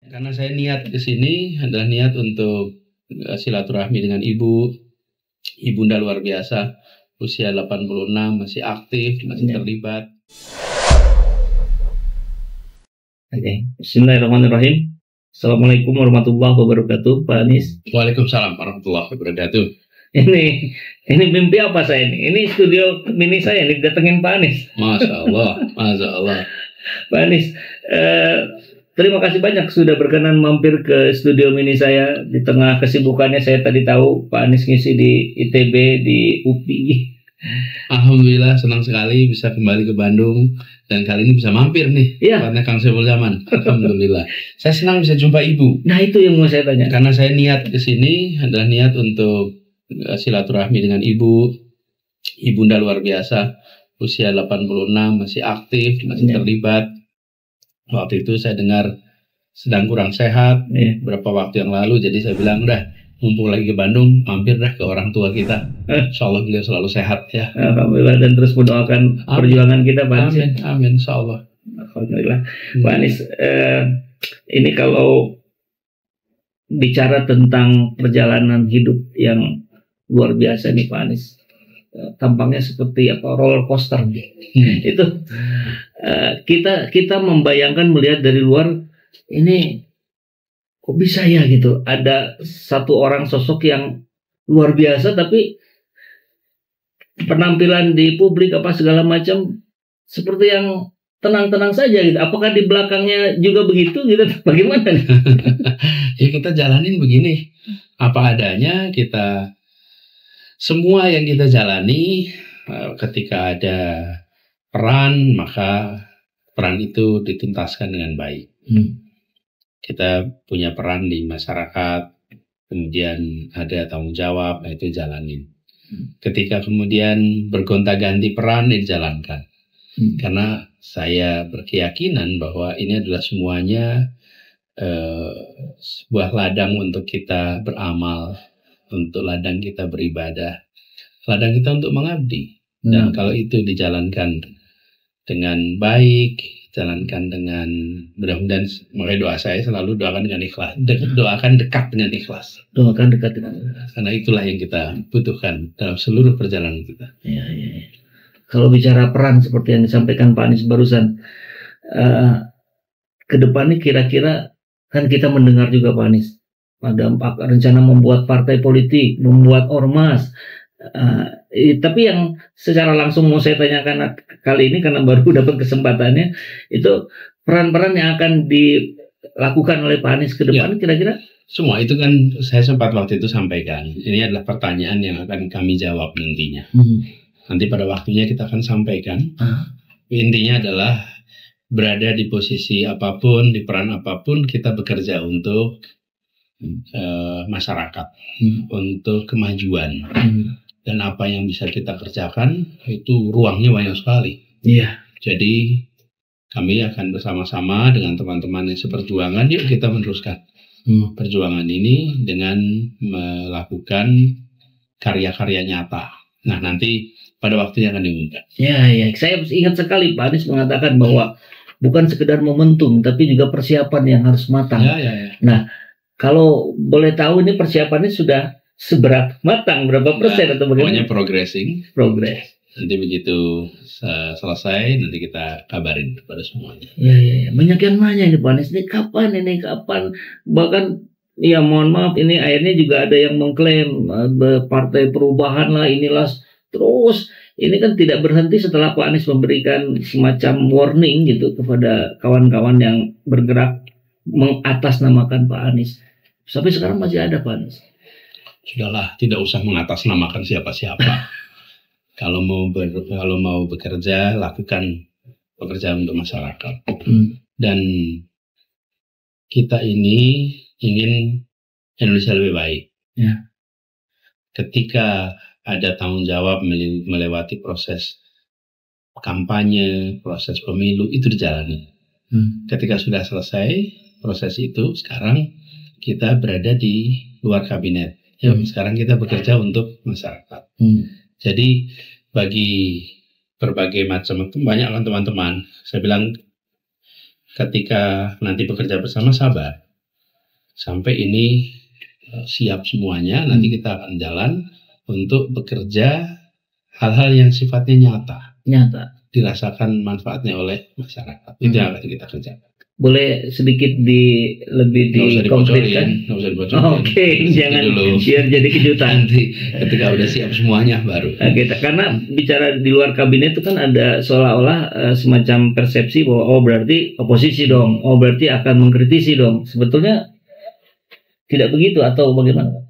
Karena saya niat ke sini adalah niat untuk silaturahmi dengan ibunda luar biasa, usia 86, masih aktif, masih terlibat. Oke. Bismillahirrahmanirrahim. Assalamualaikum warahmatullahi wabarakatuh, Pak Anies. Waalaikumsalam warahmatullahi wabarakatuh. Ini mimpi apa saya ini? Ini studio mini saya nih, datengin Pak Anies. Masya Allah, Masya Allah. Pak Anies, terima kasih banyak sudah berkenan mampir ke studio mini saya. Di tengah kesibukannya saya tadi tahu Pak Anies ngisi di ITB, di UPI. Alhamdulillah senang sekali bisa kembali ke Bandung dan kali ini bisa mampir nih. Iya. Karena Kang Saiful Zaman. Alhamdulillah. Saya senang bisa jumpa Ibu. Nah, itu yang mau saya tanya. Karena saya niat ke sini adalah niat untuk silaturahmi dengan ibunda luar biasa, usia 86, masih aktif, masih terlibat. Waktu itu saya dengar sedang kurang sehat beberapa waktu yang lalu, jadi saya bilang udah mumpung lagi ke Bandung, mampir dah ke orang tua kita. Insya Allah beliau selalu sehat ya. Alhamdulillah, dan terus mendoakan perjuangan kita, Pak Anies. Amin, amin, Insya Allah. Alhamdulillah. Pak Anies, ini kalau bicara tentang perjalanan hidup yang luar biasa nih Pak Anies, tampangnya seperti apa, roller coaster itu. Kita membayangkan, melihat dari luar, ini kok bisa ya gitu, ada satu orang sosok yang luar biasa tapi penampilan di publik apa segala macam seperti yang tenang-tenang saja gitu. Apakah di belakangnya juga begitu gitu? Bagaimana nih? Ya kita jalanin begini, apa adanya. Kita semua yang kita jalani, ketika ada peran, maka peran itu dituntaskan dengan baik. Kita punya peran di masyarakat, kemudian ada tanggung jawab, nah itu jalanin. Ketika kemudian bergonta-ganti peran, dijalankan. Karena saya berkeyakinan bahwa ini adalah semuanya sebuah ladang untuk kita beramal, untuk ladang kita beribadah, ladang kita untuk mengabdi. Dan kalau itu dijalankan dengan baik, jalankan dengan mudah-mudahan, makanya doa saya selalu doakan dengan ikhlas, doakan dekat dengan ikhlas. Doakan dekat dengan ikhlas. Karena itulah yang kita butuhkan dalam seluruh perjalanan kita. Ya. Kalau bicara peran seperti yang disampaikan Pak Anies barusan, ke depan ini kira-kira kan kita mendengar juga Pak Anies ada rencana membuat partai politik, membuat ormas. Tapi yang secara langsung mau saya tanyakan kali ini, karena baru dapat kesempatannya, itu peran-peran yang akan dilakukan oleh Pak Anies ke depan kira-kira? Semua itu kan saya sempat waktu itu sampaikan. Ini adalah pertanyaan yang akan kami jawab nantinya. Nanti pada waktunya kita akan sampaikan. Intinya adalah berada di posisi apapun, di peran apapun, kita bekerja untuk masyarakat, untuk kemajuan. Dan apa yang bisa kita kerjakan itu ruangnya banyak sekali. Iya. Jadi kami akan bersama-sama dengan teman-teman yang seperjuangan, yuk kita meneruskan perjuangan ini dengan melakukan karya-karya nyata. Nah, nanti pada waktunya akan diumumkan. Ya. Saya ingat sekali Pak Anies mengatakan bahwa bukan sekedar momentum, tapi juga persiapan yang harus matang. Ya. Nah, kalau boleh tahu ini persiapannya sudah seberapa matang, berapa persen atau bagaimana? Pokoknya progressing. Progress. Nanti begitu selesai, nanti kita kabarin kepada semuanya. Ya. Banyak yang nanya ini Pak Anies, ini kapan? Bahkan, ya mohon maaf, ini akhirnya juga ada yang mengklaim partai perubahan lah, inilah. Terus, ini kan tidak berhenti setelah Pak Anies memberikan semacam warning gitu kepada kawan-kawan yang bergerak mengatasnamakan Pak Anies. Sampai sekarang masih ada Pak Anies. Sudahlah, tidak usah mengatasnamakan siapa-siapa. Kalau mau bekerja, lakukan pekerjaan untuk masyarakat. Dan kita ini ingin Indonesia lebih baik. Ya. Ketika ada tanggung jawab melewati proses kampanye, proses pemilu, itu dijalani. Ketika sudah selesai proses itu, sekarang kita berada di luar kabinet. Sekarang kita bekerja untuk masyarakat. Jadi bagi berbagai macam, banyak kan teman-teman. Saya bilang ketika nanti bekerja bersama, sabar. sampai ini siap semuanya. Nanti kita akan jalan untuk bekerja hal-hal yang sifatnya nyata, dirasakan manfaatnya oleh masyarakat. Itu yang akan kita kerjakan. Boleh sedikit lebih Nggak dikonkretkan? usah dibocorin. Oke, jangan dulu. biar jadi kejutan. Nanti ketika udah siap semuanya baru. Karena bicara di luar kabinet itu kan ada seolah-olah semacam persepsi bahwa berarti oposisi dong, berarti akan mengkritisi dong. Sebetulnya tidak begitu atau bagaimana?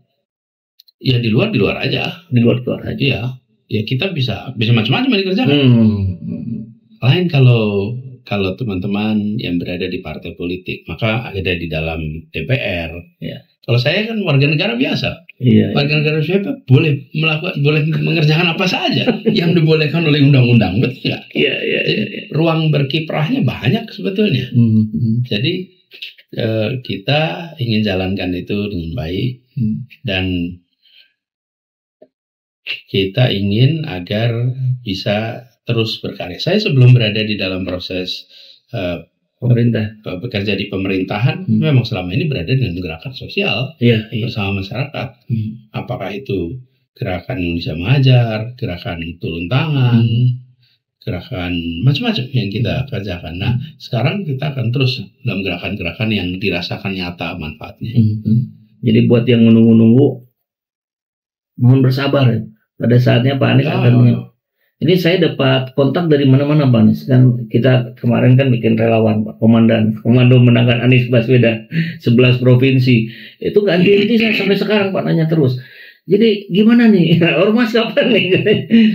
Ya di luar aja. Di luar aja. Iya. Ya kita bisa macam-macam yang dikerjakan. Lain kalau teman-teman yang berada di partai politik, maka ada di dalam DPR. Ya. Kalau saya kan warga negara biasa. Iya. Warga negara biasa boleh mengerjakan apa saja yang dibolehkan oleh undang-undang, betul nggak? Iya. Ruang berkiprahnya banyak sebetulnya. Jadi kita ingin jalankan itu dengan baik dan kita ingin agar bisa terus berkarya. Saya sebelum berada di dalam proses bekerja di pemerintahan, memang selama ini berada dengan gerakan sosial bersama masyarakat. Apakah itu gerakan Indonesia Mengajar, gerakan turun tangan, gerakan macam-macam yang kita kerjakan. Nah, sekarang kita akan terus dalam gerakan-gerakan yang dirasakan nyata manfaatnya. Jadi buat yang menunggu-nunggu, mohon bersabar ya. Pada saatnya Pak Anies akan ini saya dapat kontak dari mana-mana Pak Anies. Kan kita kemarin kan bikin relawan Pak, komando menangkan Anies Baswedan 11 provinsi. Itu nggak henti saya sampai sekarang Pak nanya terus. Jadi gimana nih? Ormas kapan nih?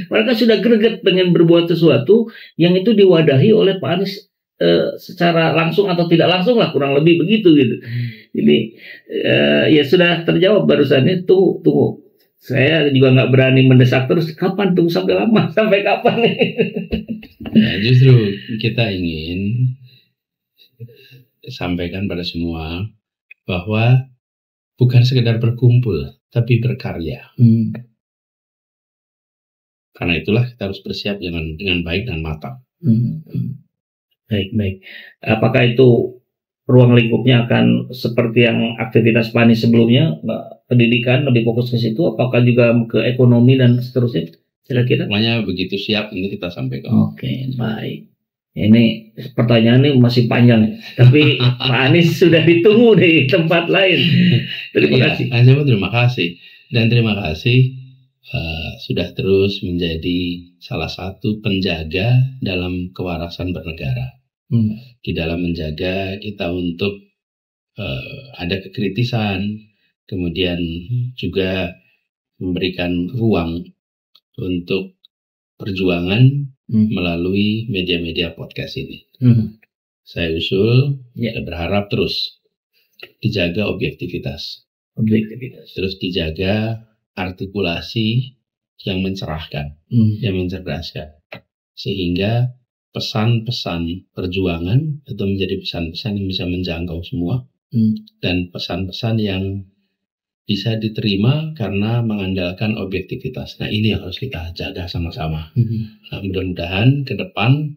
Mereka sudah greget pengen berbuat sesuatu yang itu diwadahi oleh Pak Anies secara langsung atau tidak langsung lah, kurang lebih begitu gitu. Jadi ya sudah terjawab barusan itu. Tunggu. Saya juga nggak berani mendesak terus. Kapan tuh sampai lama? Sampai kapan nih? Nah, justru kita ingin sampaikan pada semua bahwa bukan sekedar berkumpul, tapi berkarya. Karena itulah kita harus bersiap dengan baik dan matang. Baik. Apakah itu ruang lingkupnya akan seperti yang aktivitas Pak Anies sebelumnya, pendidikan lebih fokus ke situ, apakah juga ke ekonomi dan seterusnya? Kira-kira? Makanya begitu siap ini kita sampaikan. Oke, baik. Ini pertanyaan ini masih panjang, tapi Pak Anies sudah ditunggu di tempat lain. Terima kasih. Terima kasih dan terima kasih sudah terus menjadi salah satu penjaga dalam kewarasan bernegara. Di dalam menjaga kita untuk ada kekritisan, kemudian juga memberikan ruang untuk perjuangan melalui media-media podcast ini. Saya usul, saya berharap terus dijaga objektivitas, terus dijaga artikulasi yang mencerahkan, yang mencerdaskan, sehingga pesan-pesan perjuangan itu menjadi pesan-pesan yang bisa menjangkau semua dan pesan-pesan yang bisa diterima karena mengandalkan objektivitas. Nah, ini yang harus kita jaga sama-sama. Nah, mudah-mudahan ke depan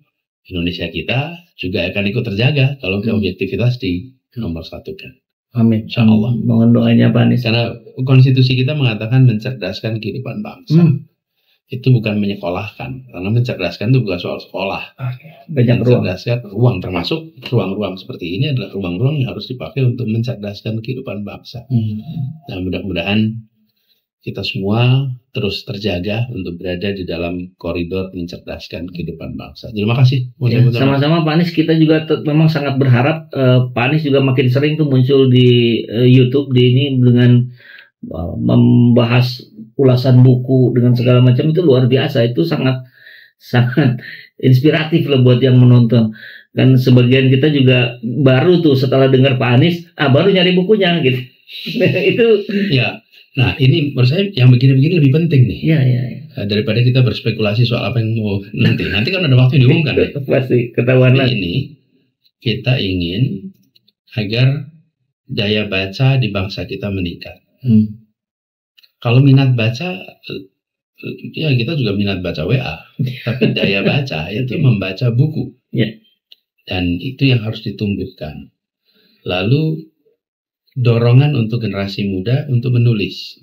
Indonesia kita juga akan ikut terjaga kalau objektivitas di nomor satukan. Amin. Insya Allah. Mohon doanya Pak Anies. Karena konstitusi kita mengatakan mencerdaskan kehidupan bangsa. Itu bukan menyekolahkan, karena mencerdaskan itu bukan soal sekolah. Banyak mencerdaskan ruang, termasuk ruang-ruang seperti ini adalah ruang-ruang yang harus dipakai untuk mencerdaskan kehidupan bangsa. Nah, mudah-mudahan kita semua terus terjaga untuk berada di dalam koridor mencerdaskan kehidupan bangsa. Terima kasih. Sama-sama Pak Anies, kita juga memang sangat berharap Pak Anies juga makin sering tuh muncul di YouTube di ini dengan membahas ulasan buku dengan segala macam. Itu luar biasa, itu sangat inspiratif lah buat yang menonton. Dan sebagian kita juga baru tuh setelah dengar Pak Anies baru nyari bukunya gitu. Itu ya. Nah, ini menurut saya yang begini-begini lebih penting nih. Iya. Daripada kita berspekulasi soal apa yang mau nanti kan ada waktu yang diumumkan. Pasti ketahuan lah. Ini kita ingin agar daya baca di bangsa kita meningkat. Kalau minat baca, ya kita juga minat baca WA. Tapi daya baca itu membaca buku. Dan itu yang harus ditumbuhkan. Lalu dorongan untuk generasi muda untuk menulis.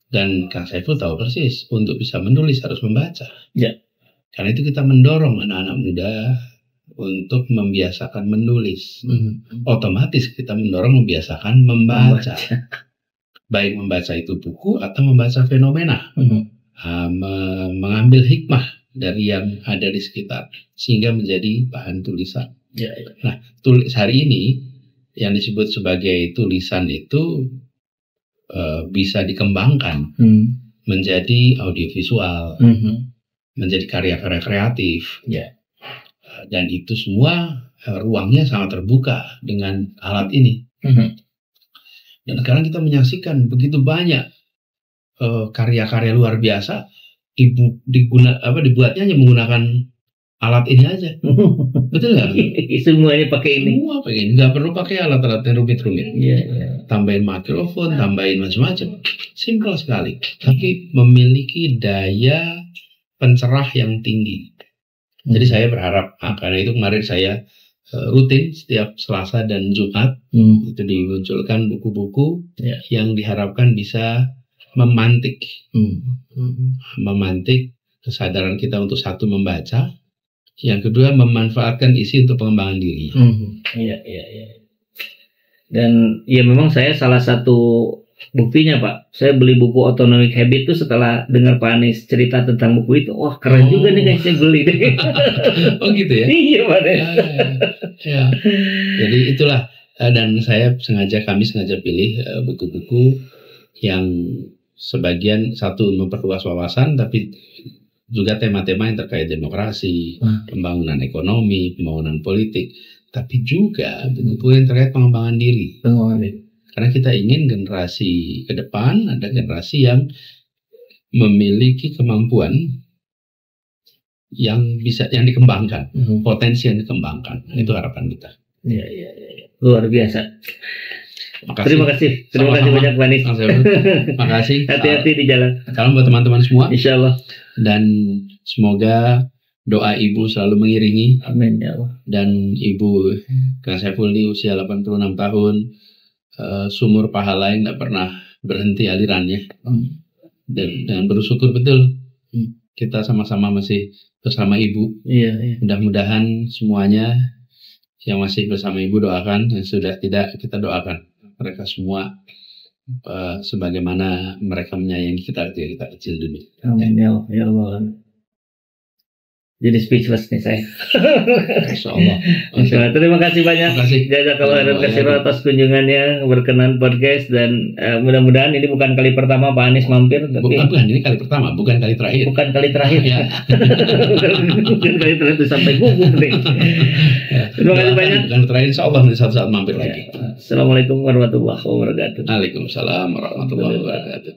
Dan Kang Saiful tahu persis, untuk bisa menulis harus membaca. Ya. Karena itu kita mendorong anak-anak muda untuk membiasakan menulis. Otomatis kita mendorong membiasakan membaca. Baik membaca itu buku atau membaca fenomena. Mengambil hikmah dari yang ada di sekitar sehingga menjadi bahan tulisan. Ya. Nah, hari ini yang disebut sebagai tulisan itu bisa dikembangkan menjadi audiovisual, menjadi karya-karya kreatif. Ya. Dan itu semua ruangnya sangat terbuka dengan alat ini. Dan sekarang kita menyaksikan begitu banyak karya-karya luar biasa dibuatnya hanya menggunakan alat ini aja. Betul nggak? Semuanya pakai ini. Semua pakai ini. Nggak perlu pakai alat-alat yang rumit-rumit. Yeah. Tambahin mikrofon, tambahin macam-macam. Simpel sekali. Tapi memiliki daya pencerah yang tinggi. Jadi saya berharap, karena itu kemarin saya rutin setiap Selasa dan Jumat itu dimunculkan buku-buku yang diharapkan bisa memantik kesadaran kita untuk satu membaca, yang kedua memanfaatkan isi untuk pengembangan diri. Iya. Dan ya memang saya salah satu buktinya Pak, saya beli buku Atomic Habit itu setelah dengar Pak Anies cerita tentang buku itu. Wah keren juga nih guys, saya beli deh. Oh gitu ya? Iya Pak Anies. Ya. Jadi itulah, dan kami sengaja pilih buku-buku yang sebagian satu memperluas wawasan, tapi juga tema-tema yang terkait demokrasi, pembangunan ekonomi, pembangunan politik, tapi juga buku-buku yang terkait pengembangan diri. Karena kita ingin generasi ke depan ada generasi yang memiliki kemampuan yang dikembangkan, potensi yang dikembangkan. Itu harapan kita. Iya. Luar biasa. Makasih. Terima kasih banyak Pak Anies. Makasih. Hati-hati di jalan. Salam buat teman-teman semua. Insya Allah. Dan semoga doa Ibu selalu mengiringi. Amin ya Allah. Dan Ibu Kang Saiful ini usia 86 tahun, sumur pahala yang tidak pernah berhenti alirannya. Dan bersyukur betul kita sama-sama masih bersama Ibu. Iya. Mudah-mudahan semuanya yang masih bersama Ibu doakan, yang sudah tidak kita doakan mereka semua sebagaimana mereka menyayangi kita ketika kita kecil dulu. Amin ya Allah. Jadi speechless nih saya. Insyaallah. Terima kasih banyak. Jazakallah khairan katsiran atas kunjungannya berkenan podcast, dan mudah-mudahan ini bukan kali pertama Pak Anies mampir. Bukan ini kali pertama, bukan kali terakhir. Bukan kali terakhir. Ya. Bukan kali terakhir sampai gugup nih. Terima kasih banyak. Bukan terakhir, insyaallah nanti suatu saat mampir lagi. Assalamualaikum warahmatullahi wabarakatuh. Waalaikumsalam warahmatullahi wabarakatuh.